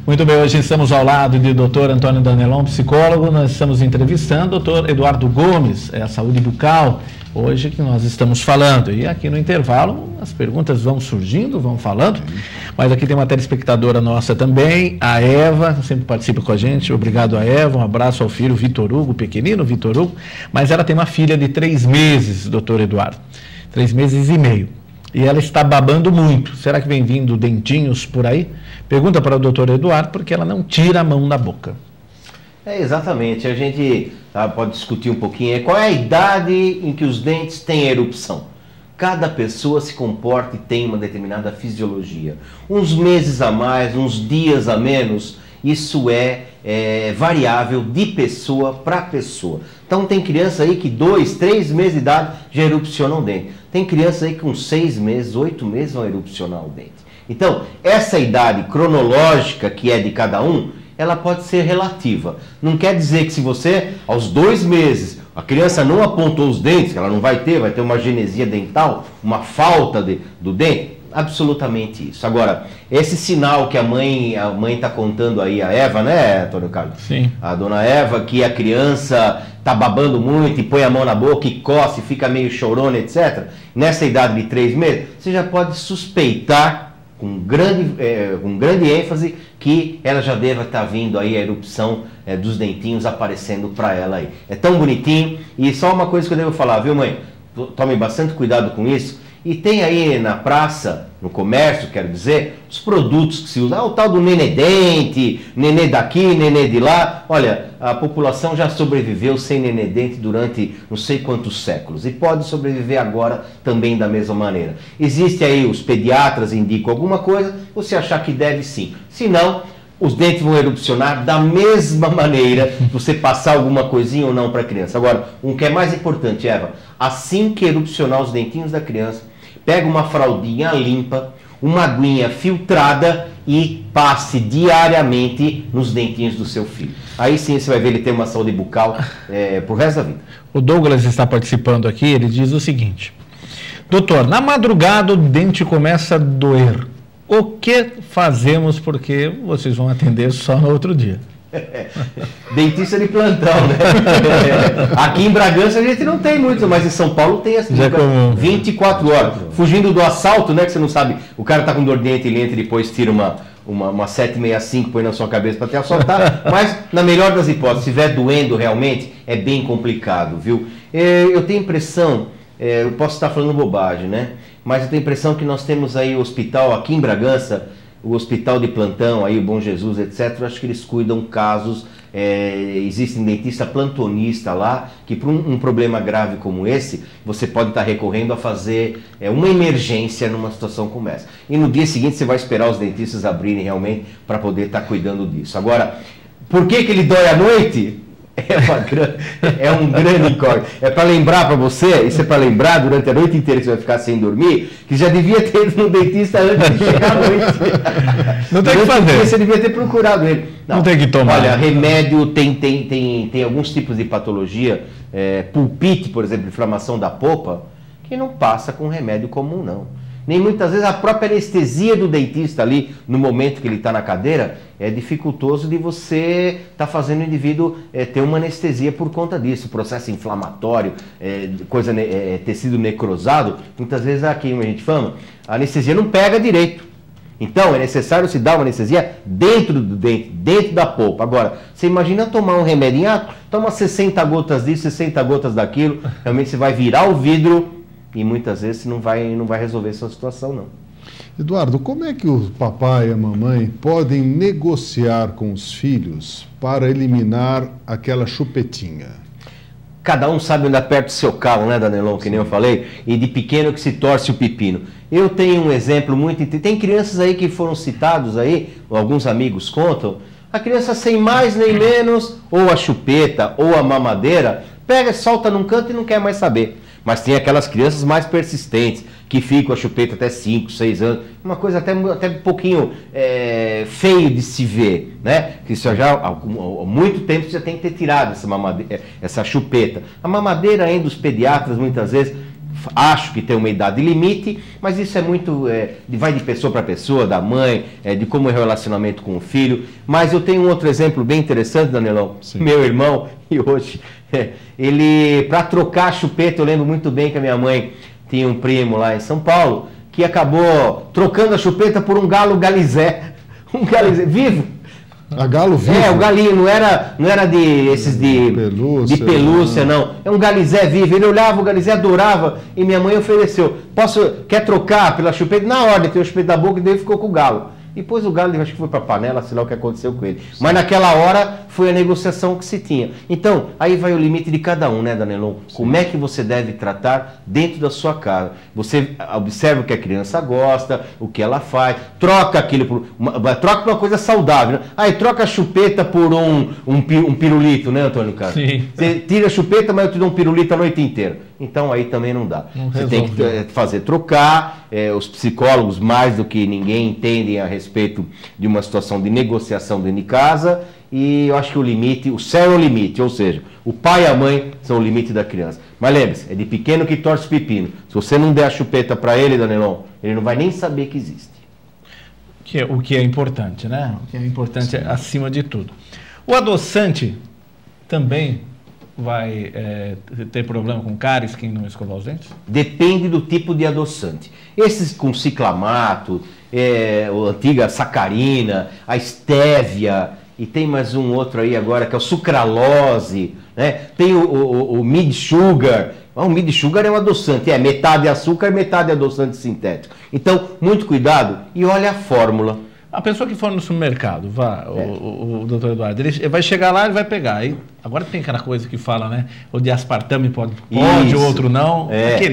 Muito bem, hoje estamos ao lado de Dr. Antônio Danelon, psicólogo. Nós estamos entrevistando o Dr. Eduardo Gomes, a saúde bucal, hoje que nós estamos falando. E aqui no intervalo as perguntas vão surgindo, vão falando, mas aqui tem uma telespectadora nossa também, a Eva, sempre participa com a gente. Obrigado a Eva, um abraço ao filho Vitor Hugo, pequenino Vitor Hugo, mas ela tem uma filha de 3 meses, doutor Eduardo, 3 meses e meio. E ela está babando muito. Será que vem vindo dentinhos por aí? Pergunta para o doutor Eduardo, porque ela não tira a mão da boca. Exatamente. A gente pode discutir um pouquinho. Qual é a idade em que os dentes têm erupção? Cada pessoa se comporta e tem uma determinada fisiologia. Uns meses a mais, uns dias a menos, isso é variável de pessoa para pessoa. Então tem criança aí que 2, 3 meses de idade já erupcionam o dente. Tem criança aí que com 6 meses, 8 meses vão erupcionar o dente. Então, essa idade cronológica que é de cada um, ela pode ser relativa. Não quer dizer que se você, aos 2 meses, a criança não apontou os dentes, ela não vai ter uma genesia dental, uma falta do dente, absolutamente isso. Agora, esse sinal que a mãe está contando aí, a Eva, né, Antônio Carlos? Sim. A dona Eva, que a criança está babando muito e põe a mão na boca e coça e fica meio chorona, etc. Nessa idade de 3 meses, você já pode suspeitar com grande ênfase que ela já deva estar vindo aí a erupção dos dentinhos aparecendo para ela aí. É tão bonitinho. E só uma coisa que eu devo falar, viu, mãe? Tome bastante cuidado com isso. E tem aí na praça, no comércio, quero dizer, os produtos que se usam. O tal do nenê dente, nenê daqui, nenê de lá. Olha, a população já sobreviveu sem nenê dente durante não sei quantos séculos. E pode sobreviver agora também da mesma maneira. Existe aí, os pediatras indicam alguma coisa, você achar que deve sim. Se não, os dentes vão erupcionar da mesma maneira, você passar alguma coisinha ou não para a criança. Agora, um que é mais importante, Eva, assim que erupcionar os dentinhos da criança, pega uma fraldinha limpa, uma aguinha filtrada e passe diariamente nos dentinhos do seu filho. Aí sim você vai ver ele ter uma saúde bucal pro resto da vida. O Douglas está participando aqui, ele diz o seguinte: doutor, na madrugada o dente começa a doer. O que fazemos, porque vocês vão atender só no outro dia? Dentista de plantão, né? Aqui em Bragança a gente não tem muito, mas em São Paulo tem assim, 24 horas. Fugindo do assalto, né? Que você não sabe, o cara tá com dor de dente, ele entra e depois tira uma 765, põe na sua cabeça para te assaltar. Mas, na melhor das hipóteses, se estiver doendo realmente, é bem complicado, viu? Eu tenho impressão, eu posso estar falando bobagem, né? Mas eu tenho impressão que nós temos aí o hospital aqui em Bragança, o hospital de plantão, aí o Bom Jesus, etc. Eu acho que eles cuidam casos, existem dentista plantonista lá, que para um problema grave como esse, você pode estar recorrendo a fazer uma emergência numa situação como essa. E no dia seguinte você vai esperar os dentistas abrirem realmente para poder estar cuidando disso. Agora, por que ele dói à noite? É um grande incógnito. É para lembrar para você, isso é para lembrar durante a noite inteira que você vai ficar sem dormir, que já devia ter ido no dentista antes de chegar à noite. Não tem o que fazer. Você devia ter procurado ele. Não tem que tomar. Olha, remédio tem alguns tipos de patologia, pulpite, por exemplo, inflamação da polpa, que não passa com remédio comum, não. Nem muitas vezes a própria anestesia do dentista ali, no momento que ele está na cadeira, é dificultoso de você estar fazendo o indivíduo ter uma anestesia por conta disso. Processo inflamatório, tecido necrosado, muitas vezes aqui, como a gente fala, a anestesia não pega direito. Então é necessário se dar uma anestesia dentro do dente, dentro da polpa. Agora, você imagina tomar um remédio, toma 60 gotas disso, 60 gotas daquilo, realmente você vai virar o vidro. E muitas vezes não vai resolver essa situação, não. Eduardo, como é que o papai e a mamãe podem negociar com os filhos para eliminar aquela chupetinha? Cada um sabe onde aperta o seu calo, né, Danelon, que nem eu falei, e de pequeno que se torce o pepino. Eu tenho um exemplo muito... Tem crianças aí que foram citados aí, alguns amigos contam, a criança sem mais nem menos, ou a chupeta, ou a mamadeira, pega, solta num canto e não quer mais saber. Mas tem aquelas crianças mais persistentes, que ficam a chupeta até 5, 6 anos, uma coisa até um pouquinho feio de se ver, né? Que isso já há muito tempo você já tem que ter tirado essa chupeta. A mamadeira ainda, os pediatras muitas vezes acho que tem uma idade limite, mas isso é muito, vai de pessoa para pessoa, da mãe, de como é o relacionamento com o filho. Mas eu tenho um outro exemplo bem interessante, Danilão. Sim. Meu irmão, e hoje, ele, para trocar a chupeta, eu lembro muito bem que a minha mãe tinha um primo lá em São Paulo, que acabou trocando a chupeta por um galo galizé. Um galizé vivo. A galo vivo? O galinho, não era de pelúcia, não. É um galizé vivo. Ele olhava, o galizé adorava, e minha mãe ofereceu. Quer trocar pela chupeta? Na ordem, tem o chupeta da boca, e daí ficou com o galo. Depois o galo, acho que foi para a panela, sei lá o que aconteceu com ele. Sim. Mas naquela hora foi a negociação que se tinha. Então, aí vai o limite de cada um, né, Danilon? Como é que você deve tratar dentro da sua casa? Você observa o que a criança gosta, o que ela faz, troca aquilo troca uma coisa saudável. Né? Aí troca a chupeta por um pirulito, né, Antônio Carlos? Sim. Você tira a chupeta, mas eu te dou um pirulito a noite inteira. Então aí também não dá. Você tem que trocar. Os psicólogos, mais do que ninguém, entendem a respeito de uma situação de negociação dentro de casa. E eu acho que o céu é o limite, ou seja, o pai e a mãe são o limite da criança. Mas lembre-se, é de pequeno que torce pepino. Se você não der a chupeta para ele, Danilão, ele não vai nem saber que existe. O que é importante, né? O que é importante acima de tudo. O adoçante também vai ter problema com cáries quem não escovar os dentes? Depende do tipo de adoçante. Esses com ciclamato, a antiga sacarina, a estévia, e tem mais um outro aí agora que é o sucralose, né? Tem o mid sugar. O mid sugar é um adoçante, metade açúcar, metade adoçante sintético. Então, muito cuidado e olha a fórmula. A pessoa que for no supermercado, o doutor Eduardo, ele vai chegar lá e vai pegar. Aí, agora tem aquela coisa que fala, né? O de aspartame pode, o outro não.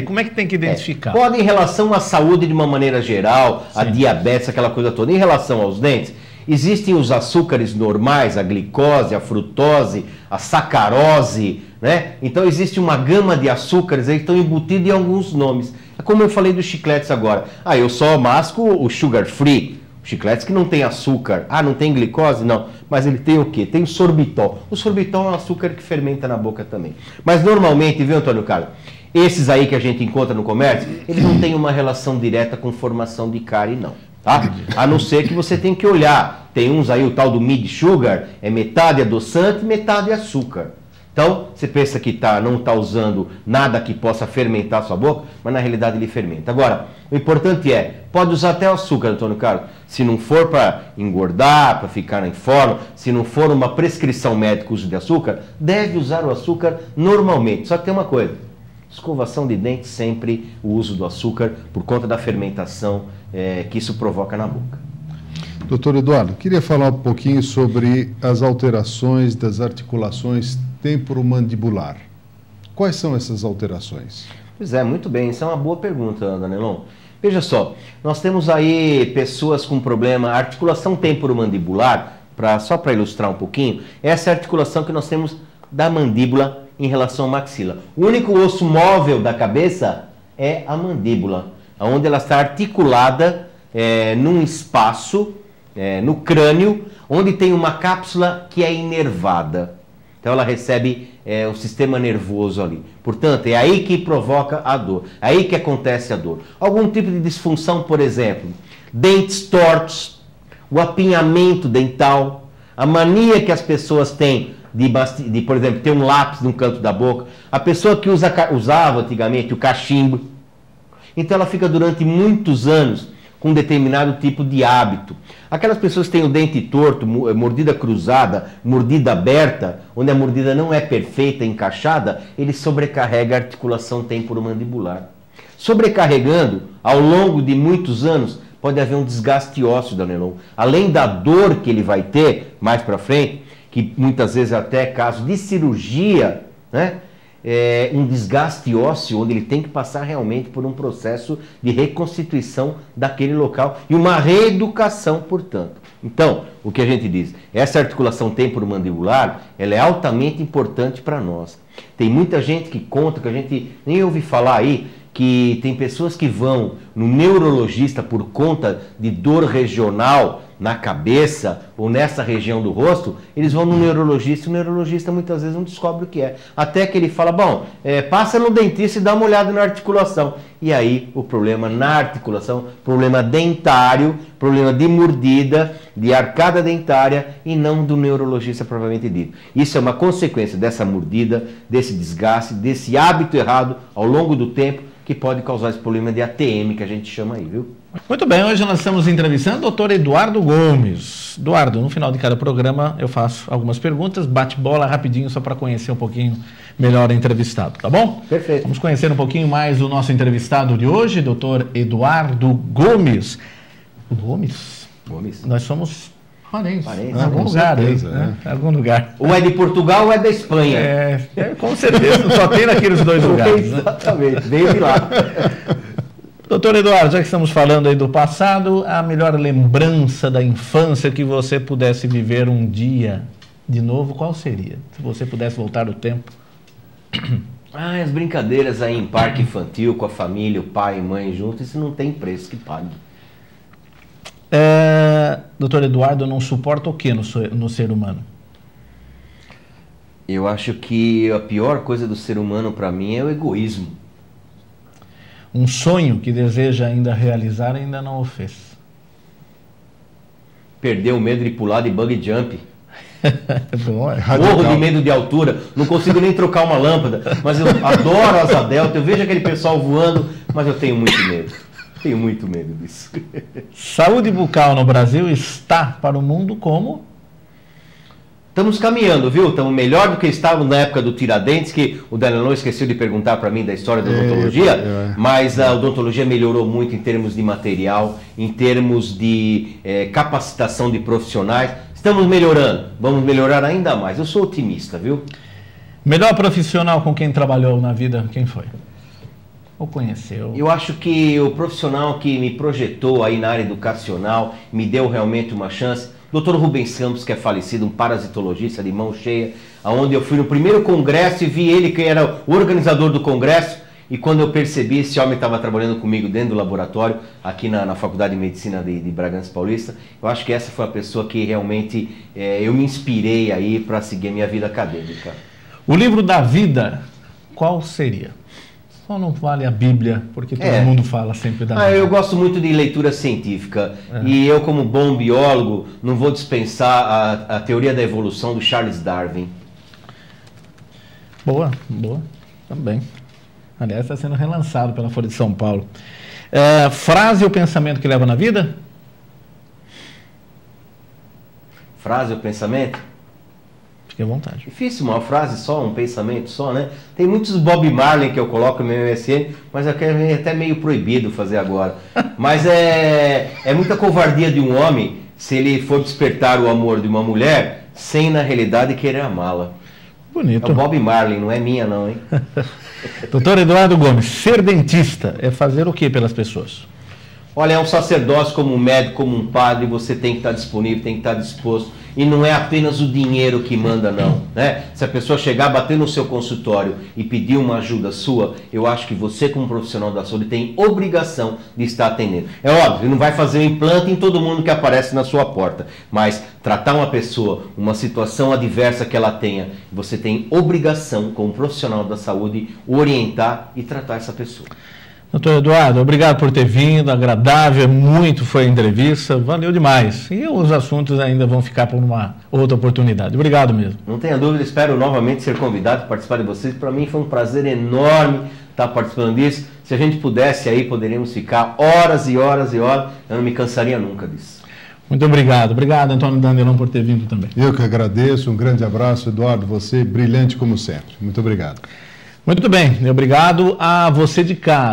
Como é que tem que identificar? Pode em relação à saúde de uma maneira geral, a diabetes, aquela coisa toda. Em relação aos dentes, existem os açúcares normais, a glicose, a frutose, a sacarose, né? Então existe uma gama de açúcares aí que estão embutidos em alguns nomes. É como eu falei dos chicletes agora. Eu só masco o sugar free. Chicletes que não tem açúcar. Não tem glicose? Não. Mas ele tem o quê? Tem o sorbitol. O sorbitol é um açúcar que fermenta na boca também. Mas normalmente, viu, Antônio Carlos? Esses aí que a gente encontra no comércio, eles não têm uma relação direta com formação de cárie, não. Tá? A não ser que você tem que olhar. Tem uns aí, o tal do mid sugar, é metade adoçante, metade açúcar. Então, você pensa que não está usando nada que possa fermentar a sua boca, mas na realidade ele fermenta. Agora, o importante pode usar até o açúcar, Antônio Carlos. Se não for para engordar, para ficar em forma, se não for uma prescrição médica o uso de açúcar, deve usar o açúcar normalmente. Só que tem uma coisa, escovação de dentes sempre o uso do açúcar por conta da fermentação que isso provoca na boca. Doutor Eduardo, queria falar um pouquinho sobre as alterações das articulações temporomandibular. Quais são essas alterações? Pois é, muito bem. Isso é uma boa pergunta, Danilon. Veja só, nós temos aí pessoas com problema, articulação temporomandibular, só para ilustrar um pouquinho, essa é a articulação que nós temos da mandíbula em relação à maxila. O único osso móvel da cabeça é a mandíbula, onde ela está articulada num espaço, no crânio, onde tem uma cápsula que é inervada. Então ela recebe o sistema nervoso ali. Portanto, é aí que provoca a dor. É aí que acontece a dor. Algum tipo de disfunção, por exemplo, dentes tortos, o apinhamento dental, a mania que as pessoas têm de por exemplo, ter um lápis no canto da boca, a pessoa que usava antigamente o cachimbo. Então ela fica durante muitos anos com um determinado tipo de hábito. Aquelas pessoas que têm o dente torto, mordida cruzada, mordida aberta, onde a mordida não é perfeita, encaixada, ele sobrecarrega a articulação temporomandibular. Sobrecarregando, ao longo de muitos anos, pode haver um desgaste ósseo, Danilon. Além da dor que ele vai ter mais para frente, que muitas vezes até caso de cirurgia, né? Um desgaste ósseo, onde ele tem que passar realmente por um processo de reconstituição daquele local e uma reeducação, portanto. Então, o que a gente diz? Essa articulação temporomandibular, ela é altamente importante para nós. Tem muita gente que conta, que a gente nem ouve falar aí, que tem pessoas que vão no neurologista por conta de dor regional na cabeça ou nessa região do rosto, eles vão no neurologista, e o neurologista muitas vezes não descobre o que é. Até que ele fala, bom, passa no dentista e dá uma olhada na articulação. E aí o problema na articulação, problema dentário, problema de mordida, de arcada dentária e não do neurologista propriamente dito. Isso é uma consequência dessa mordida, desse desgaste, desse hábito errado ao longo do tempo, que pode causar esse problema de ATM que a gente chama aí, viu? Muito bem, hoje nós estamos entrevistando o doutor Eduardo Gomes. Eduardo, no final de cada programa eu faço algumas perguntas, bate-bola rapidinho só para conhecer um pouquinho melhor o entrevistado, tá bom? Perfeito. Vamos conhecer um pouquinho mais o nosso entrevistado de hoje, doutor Eduardo Gomes. Gomes? Nós somos parentes. Em algum lugar, certeza, né? Em algum lugar. Ou é de Portugal ou é da Espanha. Com certeza, só tem naqueles dois lugares. Exatamente, veio de lá. Doutor Eduardo, já que estamos falando aí do passado, a melhor lembrança da infância que você pudesse viver um dia de novo, qual seria? Se você pudesse voltar o tempo. As brincadeiras aí em parque infantil, com a família, o pai e mãe juntos, isso não tem preço que pague. Doutor Eduardo, não suporta o que no ser humano? Eu acho que a pior coisa do ser humano para mim é o egoísmo. Um sonho que deseja ainda realizar ainda não o fez. Perdeu o medo de pular de bungee jump. Bom, morro de medo de altura, não consigo nem trocar uma lâmpada, mas eu adoro asa delta, eu vejo aquele pessoal voando, mas eu tenho muito medo. Tenho muito medo disso. Saúde bucal no Brasil está para o mundo como? Estamos caminhando, viu? Estamos melhor do que estávamos na época do Tiradentes, que o Danelon esqueceu de perguntar para mim da história da odontologia, mas a odontologia melhorou muito em termos de material, em termos de capacitação de profissionais. Estamos melhorando, vamos melhorar ainda mais. Eu sou otimista, viu? Melhor profissional com quem trabalhou na vida, quem foi? Ou conheceu? Eu acho que o profissional que me projetou aí na área educacional, me deu realmente uma chance, Dr. Rubens Campos, que é falecido, um parasitologista de mão cheia, onde eu fui no primeiro congresso e vi ele, que era o organizador do congresso, e quando eu percebi, esse homem estava trabalhando comigo dentro do laboratório, aqui na Faculdade de Medicina de Bragança Paulista, eu acho que essa foi a pessoa que realmente eu me inspirei aí para seguir a minha vida acadêmica. O livro da vida, qual seria? Só não vale a Bíblia, porque todo mundo fala sempre da Bíblia. Eu gosto muito de leitura científica, e eu, como bom biólogo, não vou dispensar a teoria da evolução do Charles Darwin. Boa, também. Aliás, está sendo relançado pela Folha de São Paulo. Frase ou pensamento que leva na vida? Frase ou pensamento? Fique à vontade. Difícil, uma frase só, um pensamento só, né? Tem muitos Bob Marley que eu coloco no meu MSN, mas é até meio proibido fazer agora. Mas é muita covardia de um homem se ele for despertar o amor de uma mulher sem, na realidade, querer amá-la. Bonito. É o Bob Marley, não é minha não, hein? Doutor Eduardo Gomes, ser dentista é fazer o que pelas pessoas? Olha, é um sacerdócio como um médico, como um padre, você tem que estar disponível, tem que estar disposto. E não é apenas o dinheiro que manda, não, né? Se a pessoa chegar, bater no seu consultório e pedir uma ajuda sua, eu acho que você, como profissional da saúde, tem obrigação de estar atendendo. É óbvio, não vai fazer um implante em todo mundo que aparece na sua porta, mas tratar uma pessoa, uma situação adversa que ela tenha, você tem obrigação, como profissional da saúde, orientar e tratar essa pessoa. Doutor Eduardo, obrigado por ter vindo, agradável, muito foi a entrevista, valeu demais. E os assuntos ainda vão ficar por uma outra oportunidade. Obrigado mesmo. Não tenha dúvida, espero novamente ser convidado para participar de vocês. Para mim foi um prazer enorme estar participando disso. Se a gente pudesse aí, poderíamos ficar horas e horas e horas. Eu não me cansaria nunca disso. Muito obrigado. Obrigado, Antônio Danelon, por ter vindo também. Eu que agradeço. Um grande abraço, Eduardo. Você brilhante como sempre. Muito obrigado. Muito bem. Obrigado a você de casa.